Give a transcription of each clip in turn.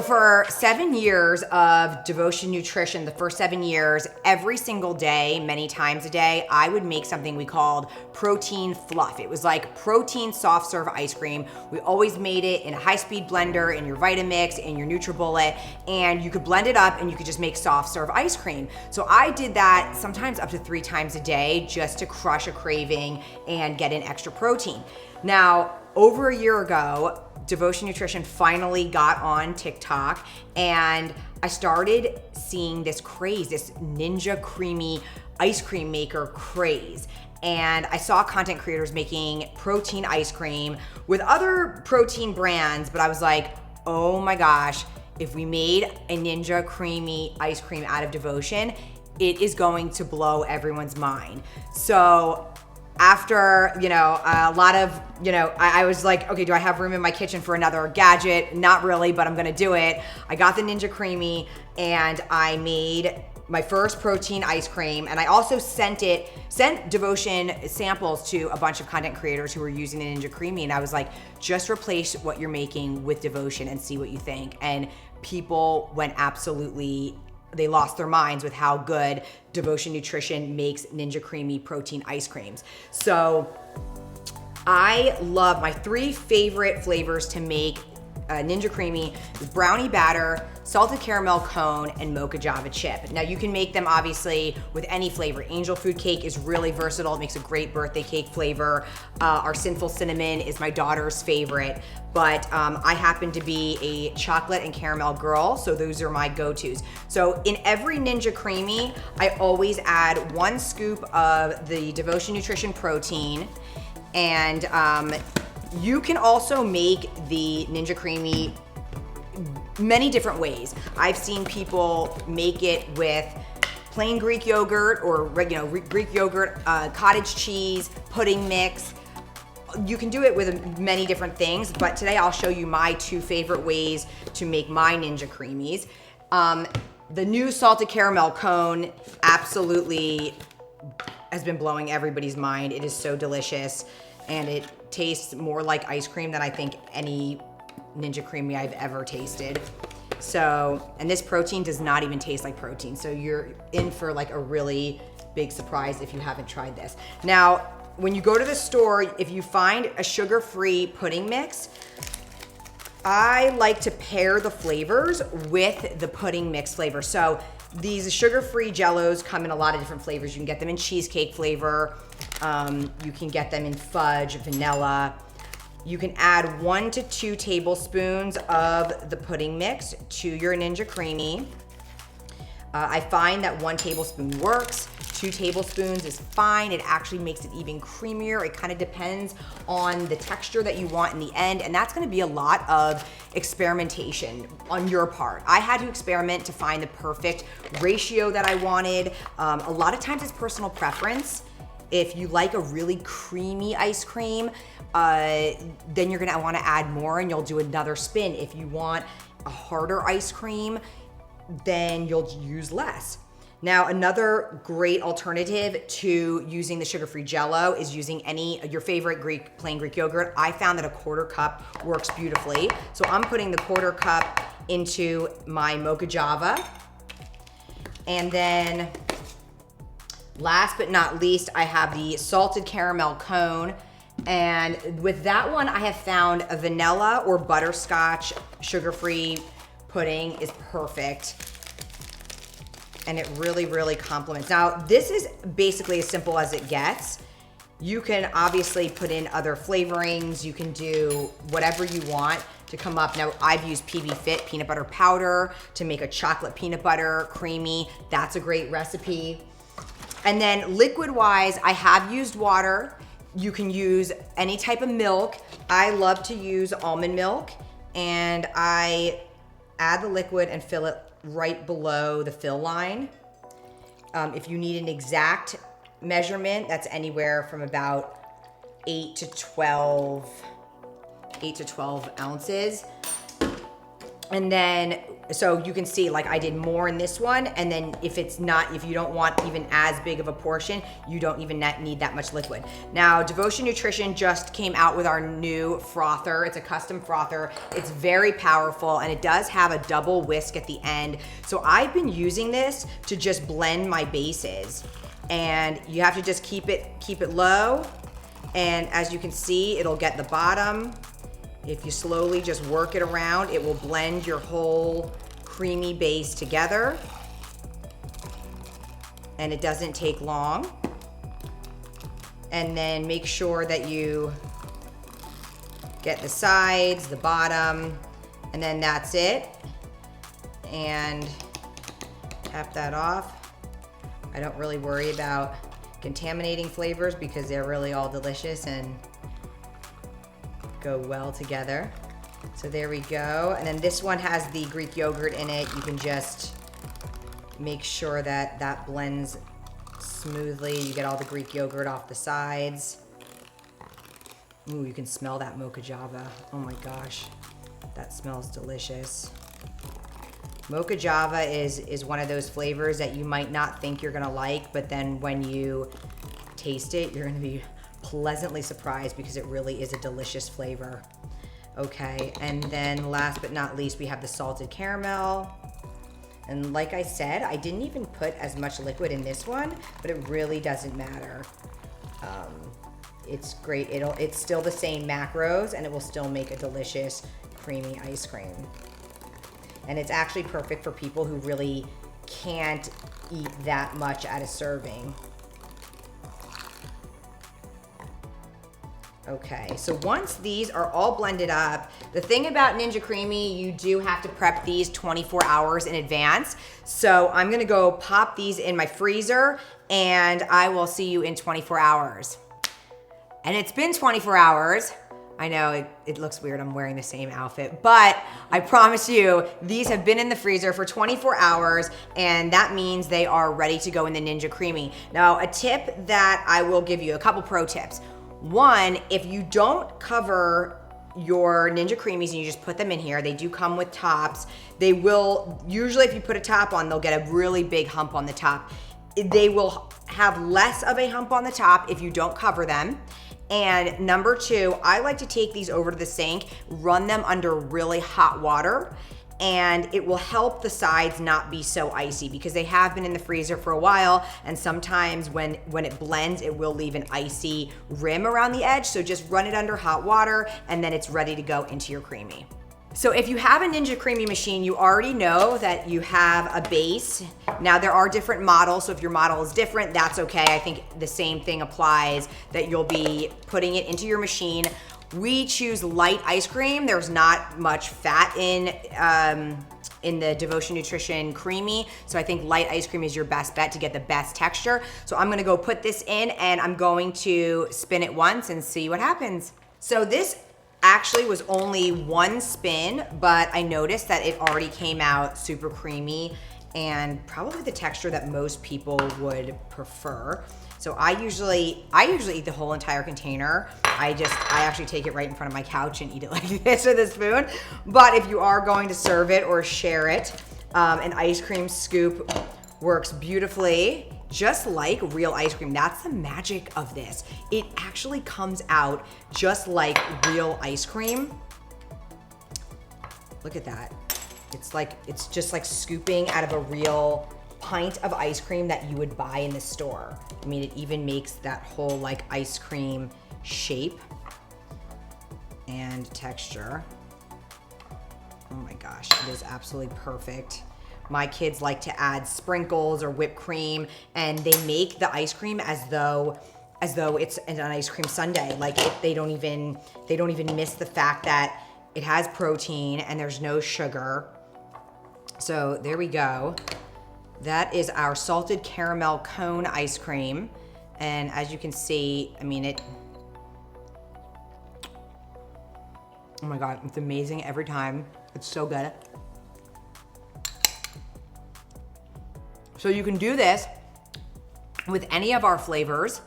for 7 years of Devotion Nutrition, the first 7 years, every single day, many times a day, I would make something we called protein fluff. It was like protein soft serve ice cream. We always made it in a high-speed blender, in your Vitamix, in your NutriBullet, and you could blend it up and you could just make soft serve ice cream. So I did that sometimes up to 3 times a day just to crush a craving and get in extra protein. Now, over a year ago, Devotion Nutrition finally got on TikTok, and I started seeing this craze, this Ninja Creami ice cream maker craze. And I saw content creators making protein ice cream with other protein brands, but I was like, oh my gosh, if we made a Ninja Creami ice cream out of Devotion, it is going to blow everyone's mind. So after, a lot of, I was like, okay, do I have room in my kitchen for another gadget? Not really, but I'm gonna do it. I got the Ninja Creami and I made my first protein ice cream, and I also sent Devotion samples to a bunch of content creators who were using the Ninja Creami, and I was like, just replace what you're making with Devotion and see what you think. And people went they lost their minds with how good Devotion Nutrition makes Ninja Creami protein ice creams. So I love my 3 favorite flavors to make Ninja Creami: brownie batter, salted caramel cone, and mocha java chip. Now you can make them obviously with any flavor. Angel food cake is really versatile. It makes a great birthday cake flavor. Our Sinful Cinnamon is my daughter's favorite, but I happen to be a chocolate and caramel girl, so those are my go-tos. So in every Ninja Creami, I always add 1 scoop of the Devotion Nutrition protein, and you can also make the Ninja Creami many different ways. I've seen people make it with plain Greek yogurt or Greek yogurt, cottage cheese, pudding mix. You can do it with many different things, but today I'll show you my 2 favorite ways to make my Ninja Creamies. The new salted caramel cone absolutely has been blowing everybody's mind. It is so delicious, and it tastes more like ice cream than I think any Ninja Creami I've ever tasted. So, and this protein does not even taste like protein, so you're in for like a really big surprise if you haven't tried this. Now, when you go to the store, if you find a sugar-free pudding mix, I like to pair the flavors with the pudding mix flavor. So these sugar-free Jellos come in a lot of different flavors. You can get them in cheesecake flavor. You can get them in fudge, vanilla. You can add 1 to 2 tablespoons of the pudding mix to your Ninja Creami. I find that 1 tablespoon works. 2 tablespoons is fine. It actually makes it even creamier. It kind of depends on the texture that you want in the end, and that's gonna be a lot of experimentation on your part. I had to experiment to find the perfect ratio that I wanted. A lot of times it's personal preference. If you like a really creamy ice cream, then you're gonna wanna add more and you'll do another spin. If you want a harder ice cream, then you'll use less. Now, another great alternative to using the sugar-free Jello is using your favorite plain Greek yogurt. I found that a 1/4 cup works beautifully. So I'm putting the 1/4 cup into my mocha java. And then last but not least, I have the salted caramel cone. And with that one, I have found a vanilla or butterscotch sugar-free pudding is perfect. And it really, really complements. Now, this is basically as simple as it gets. You can obviously put in other flavorings. You can do whatever you want to come up. Now, I've used PB Fit peanut butter powder to make a chocolate peanut butter creamy. That's a great recipe. And then liquid-wise, I have used water. You can use any type of milk. I love to use almond milk, and I add the liquid and fill it right below the fill line. If you need an exact measurement, that's anywhere from about 8 to 12 ounces. And then, so you can see like I did more in this one, and then if you don't want even as big of a portion, you don't even need that much liquid. Now, Devotion Nutrition just came out with our new frother. It's a custom frother. It's very powerful, and it does have a double whisk at the end. So I've been using this to just blend my bases, and you have to just keep it low. And as you can see, it'll get the bottom. If you slowly just work it around, it will blend your whole creamy base together. And it doesn't take long. And then make sure that you get the sides, the bottom, and then that's it. And tap that off. I don't really worry about contaminating flavors because they're really all delicious and go well together. So there we go. And then this one has the Greek yogurt in it. You can just make sure that that blends smoothly. You get all the Greek yogurt off the sides. Ooh, you can smell that mocha java. Oh my gosh, that smells delicious. Mocha java is one of those flavors that you might not think you're gonna like, but then when you taste it, you're gonna be pleasantly surprised because it really is a delicious flavor. Okay, and then last but not least, we have the salted caramel. And like I said, I didn't even put as much liquid in this one, but it really doesn't matter. It's great. It's still the same macros, and it will still make a delicious creamy ice cream. And it's actually perfect for people who really can't eat that much at a serving. Okay, so once these are all blended up, the thing about Ninja Creami, you do have to prep these 24 hours in advance. So I'm gonna go pop these in my freezer, and I will see you in 24 hours. And it's been 24 hours. I know it looks weird, I'm wearing the same outfit, but I promise you, these have been in the freezer for 24 hours, and that means they are ready to go in the Ninja Creami. Now, a tip that I will give you, a couple pro tips. One, if you don't cover your Ninja Creamies and you just put them in here, they do come with tops. They will, usually if you put a top on, they'll get a really big hump on the top. They will have less of a hump on the top if you don't cover them. And number two, I like to take these over to the sink, run them under really hot water, and it will help the sides not be so icy because they have been in the freezer for a while, and sometimes when it blends, it will leave an icy rim around the edge. So just run it under hot water, and then it's ready to go into your Creami. So if you have a Ninja Creami machine, you already know that you have a base. Now there are different models, so if your model is different, that's okay. I think the same thing applies, that you'll be putting it into your machine. We choose light ice cream. There's not much fat in the Devotion Nutrition Creami, so I think light ice cream is your best bet to get the best texture. So I'm gonna go put this in, and I'm going to spin it once and see what happens. So this actually was only one spin, but I noticed that it already came out super creamy and probably the texture that most people would prefer. So I usually eat the whole entire container. I actually take it right in front of my couch and eat it like this with a spoon. But if you are going to serve it or share it, an ice cream scoop works beautifully, just like real ice cream. That's the magic of this. It actually comes out just like real ice cream. Look at that. It's just like scooping out of a real pint of ice cream that you would buy in the store. I mean, it even makes that whole like ice cream shape and texture. Oh my gosh, it is absolutely perfect. My kids like to add sprinkles or whipped cream, and they make the ice cream as though it's an ice cream sundae. Like they don't even miss the fact that it has protein and there's no sugar. So there we go. That is our salted caramel cone ice cream. And as you can see, I mean, oh my God, it's amazing every time. It's so good. So you can do this with any of our flavors.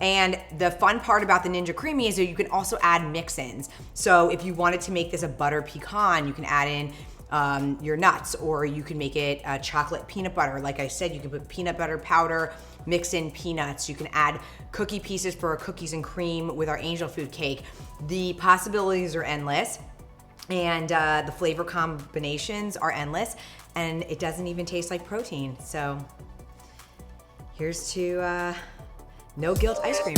And the fun part about the Ninja Creami is that you can also add mix-ins. So if you wanted to make this a butter pecan, you can add in your nuts, or you can make it chocolate peanut butter. Like I said, you can put peanut butter powder, mix in peanuts. You can add cookie pieces for our cookies and cream with our angel food cake. The possibilities are endless, and the flavor combinations are endless, and it doesn't even taste like protein. So here's to no guilt ice cream.